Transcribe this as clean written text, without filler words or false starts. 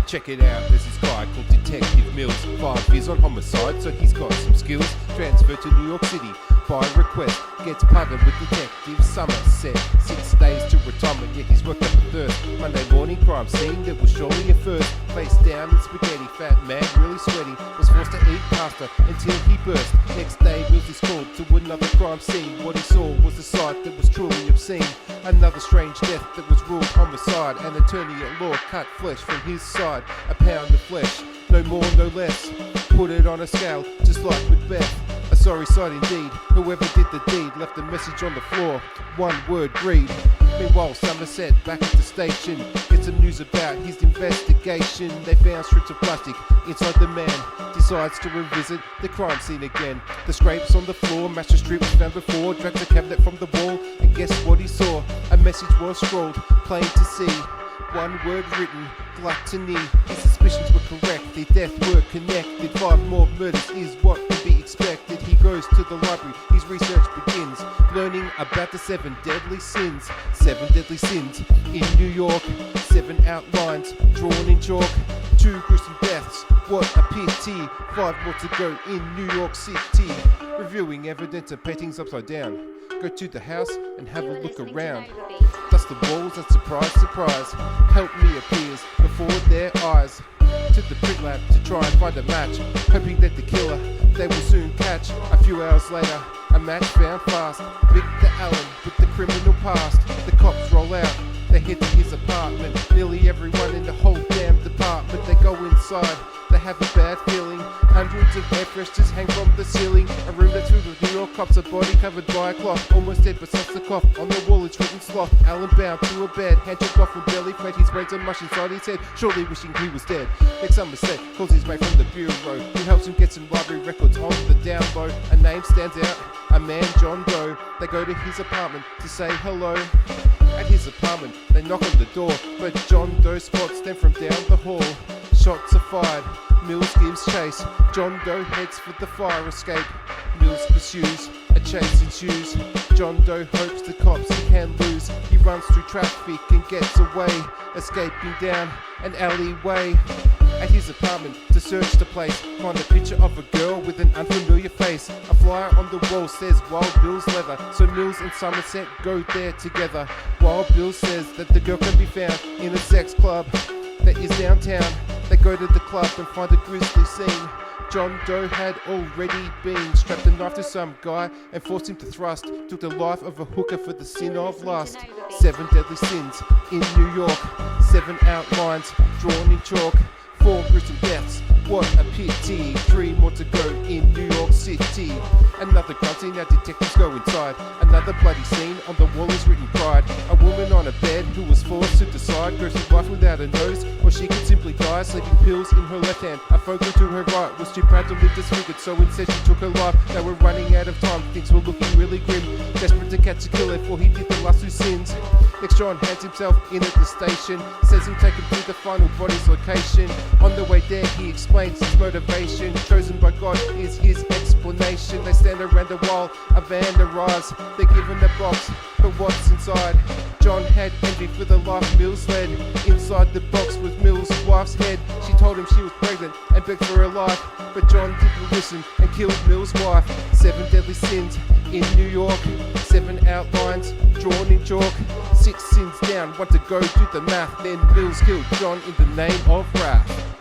Check it out, there's this guy called Detective Mills. 5 years on homicide, so he's got some skills. Transferred to New York City by request. Gets partnered with Detective Somerset. 6 days to retirement, yet he's worked up a thirst. Monday morning crime scene that was surely a first. Face down in spaghetti, fat man, really sweaty. Was forced to eat pasta until he burst. Next day, Mills is called to another crime scene. What he saw was a sight that was truly obscene. Another strange death that was ruled homicide. An attorney at law cut flesh from his side. A pound of flesh, no more, no less. Put it on a scale, just like Macbeth. A sorry sight indeed. Whoever did the deed left a message on the floor. One word, greed. Meanwhile, Somerset back at the station gets some news about his investigation. They found strips of plastic inside the man. Decides to revisit the crime scene again. The scrapes on the floor match the strips found before. Drags a cabinet from the wall, and guess what he saw? A message was scrawled, plain to see. One word written, gluttony. His suspicions were correct, their deaths were connected. 5 more murders is what could be expected. He goes to the library, his research begins, learning about the 7 deadly sins. 7 deadly sins in New York. 7 outlines drawn in chalk. 2 gruesome deaths, what a pity. 5 more to go in New York City. Reviewing evidence and paintings upside down. Go to the house and have a look around. Dust the walls and surprise, surprise. Help me appears before their eyes. To the print lab to try and find a match, hoping that the killer they will soon catch. A few hours later, a match found fast. Victor Allen with the criminal past. The cops roll out, they head to his apartment. Nearly everyone in the whole damn department, they go inside. They have a bad feeling. Hundreds of air fresheners hang from the ceiling. A room that's filled with New York cops, a body covered by a cloth. Almost dead but starts to cough. On the wall it's written sloth. Allen bound to a bed, hand chopped off with belly flat. His brains are mush inside his head, surely wishing he was dead. Next Somerset calls his mate from the bureau, who helps him get some library records on the down low. A name stands out, a man, John Doe. They go to his apartment to say hello. At his apartment, they knock on the door, but John Doe spots them from down the hall. Shots are fired, Mills gives chase. John Doe heads for the fire escape. Mills pursues, a chase ensues. John Doe hopes the cops he can lose. He runs through traffic and gets away, escaping down an alleyway. At his apartment to search the place, find a picture of a girl with an unfamiliar face. A flyer on the wall says Wild Bill's Leather, so Mills and Somerset go there together. Wild Bill says that the girl can be found in a sex club that is downtown. They go to the club and find a grisly scene. John Doe had already been strapped a knife to some guy and forced him to thrust. Took the life of a hooker for the sin of lust. 7 deadly sins in New York. 7 outlines drawn in chalk. 4 gruesome deaths, what a pity. 3 more to go in New York City. Another crime scene, now detectives go inside. Another bloody scene, on the wall is written pride. A woman on a bed who was forced to decide, goes through life without a nose, or she could simply die. Sleeping pills in her left hand, a photo to her right, was too proud to live disfigured, so instead she took her life. They were running out of time, things were looking really grim. Desperate to catch a killer, for he did the last 2 sins. Next John hands himself in at the station, says he'll take him to the final body's location. On the way there he explains his motivation, chosen by God is his explanation. They stand around a while, a van arrives. They're given a box, but what's inside? John had envy for the life Mills led. Inside the box was Mills' wife's head. She told him she was pregnant and begged for her life, but John didn't listen and killed Mills' wife. 7 deadly sins in New York. 7 outlines drawn in chalk. 6 sins down, 1 to go, do the math. Then Mills killed John in the name of wrath.